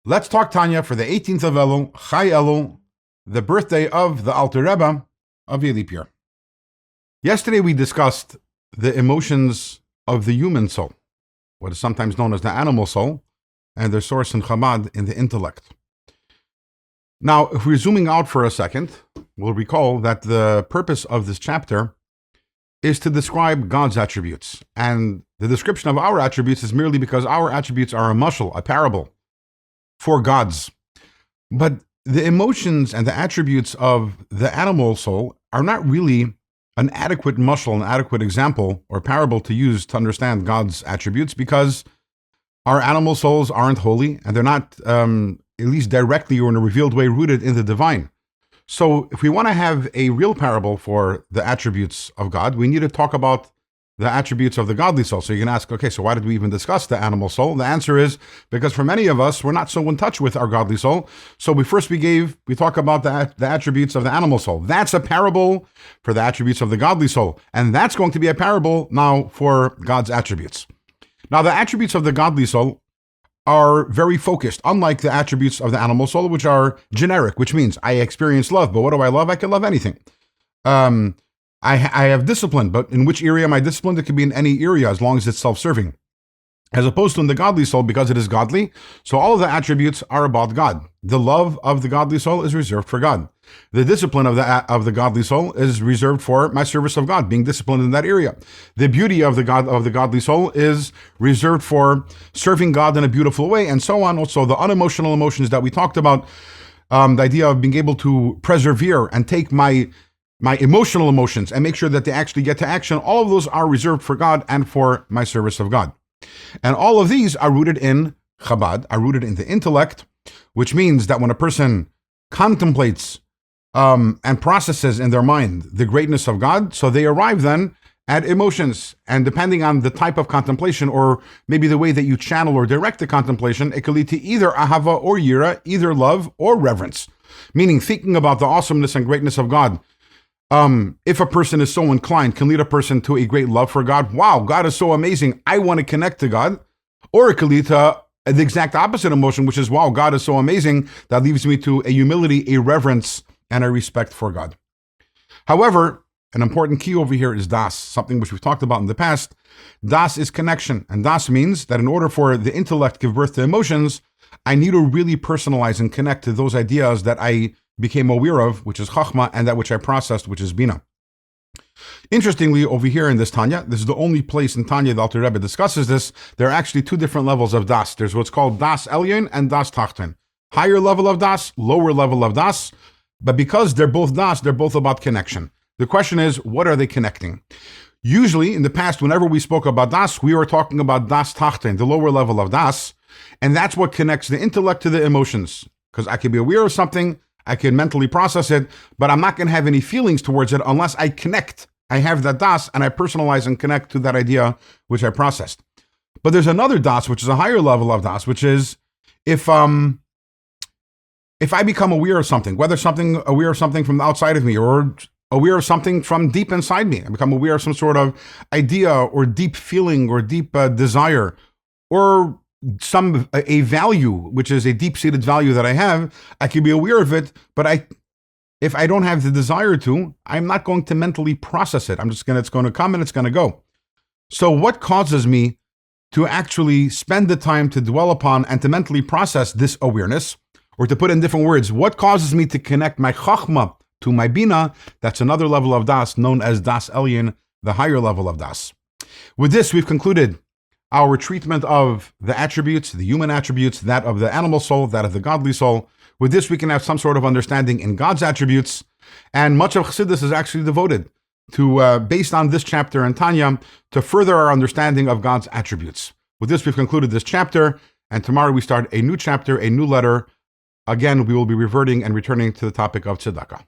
Let's talk Tanya for the 18th of Elul, Chai Elul, the birthday of the Alter Rebbe of Yelip year. Yesterday we discussed the emotions of the human soul, what is sometimes known as the animal soul, and their source in Chabad in the intellect. Now, if we're zooming out for a second, we'll recall that the purpose of this chapter is to describe God's attributes. And the description of our attributes is merely because our attributes are a mashal, a parable, for God's. But the emotions and the attributes of the animal soul are not really an adequate mashal, an adequate example or parable to use to understand God's attributes, because our animal souls aren't holy and they're not, at least directly or in a revealed way, rooted in the divine. So if we want to have a real parable for the attributes of God, we need to talk about the attributes of the godly soul. So you can ask, okay, so why did we even discuss the animal soul? The answer is because for many of us, we're not so in touch with our godly soul. So we talk about the attributes of the animal soul. That's a parable for the attributes of the godly soul. And that's going to be a parable now for God's attributes. Now, the attributes of the godly soul are very focused, unlike the attributes of the animal soul, which are generic, which means I experience love, but what do I love? I can love anything. I have discipline, but in which area am I disciplined? It can be in any area as long as it's self-serving. As opposed to in the godly soul, because it is godly, so all of the attributes are about God. The love of the godly soul is reserved for God. The discipline of the godly soul is reserved for my service of God, being disciplined in that area. The beauty of the godly soul is reserved for serving God in a beautiful way, and so on. Also, the unemotional emotions that we talked about, the idea of being able to persevere and take my emotional emotions and make sure that they actually get to action, all of those are reserved for God and for my service of God. And all of these are rooted in Chabad, are rooted in the intellect, which means that when a person contemplates and processes in their mind the greatness of God, so they arrive then at emotions. And depending on the type of contemplation, or maybe the way that you channel or direct the contemplation, it can lead to either ahava or yira, either love or reverence, meaning thinking about the awesomeness and greatness of God. If a person is so inclined, can lead a person to a great love for God. Wow, God is so amazing, I want to connect to God. Or it can lead to the exact opposite emotion, which is, wow, God is so amazing, that leads me to a humility, a reverence, and a respect for God. However, an important key over here is das, something which we've talked about in the past. Das is connection, and das means that in order for the intellect to give birth to emotions, I need to really personalize and connect to those ideas that I became aware of, which is Chachma, and that which I processed, which is Bina. Interestingly, over here in this Tanya, this is the only place in Tanya the Alter Rebbe discusses this. There are actually two different levels of Das. There's what's called Das Elyon and Das Tachten. Higher level of Das, lower level of Das. But because they're both Das, they're both about connection. The question is, what are they connecting? Usually, in the past, whenever we spoke about Das, we were talking about Das Tachten, the lower level of Das. And that's what connects the intellect to the emotions. Because I can be aware of something, I can mentally process it, but I'm not going to have any feelings towards it unless I connect. I have that das and I personalize and connect to that idea which I processed. But there's another das, which is a higher level of das, which is if I become aware of something, aware of something from the outside of me, or aware of something from deep inside me, I become aware of some sort of idea or deep feeling or deep desire, or a value, which is a deep-seated value that I have, I can be aware of it, but if I don't have the desire to, I'm not going to mentally process it. It's going to come and it's going to go. So what causes me to actually spend the time to dwell upon and to mentally process this awareness? Or to put it in different words, what causes me to connect my Chachma to my Bina? That's another level of Das, known as Das Elyon, the higher level of Das. With this, we've concluded our treatment of the attributes, the human attributes, that of the animal soul, that of the godly soul. With this, we can have some sort of understanding in God's attributes. And much of Chassidus is actually devoted to, based on this chapter in Tanya, to further our understanding of God's attributes. With this, we've concluded this chapter, and tomorrow we start a new chapter, a new letter. Again, we will be reverting and returning to the topic of tzedakah.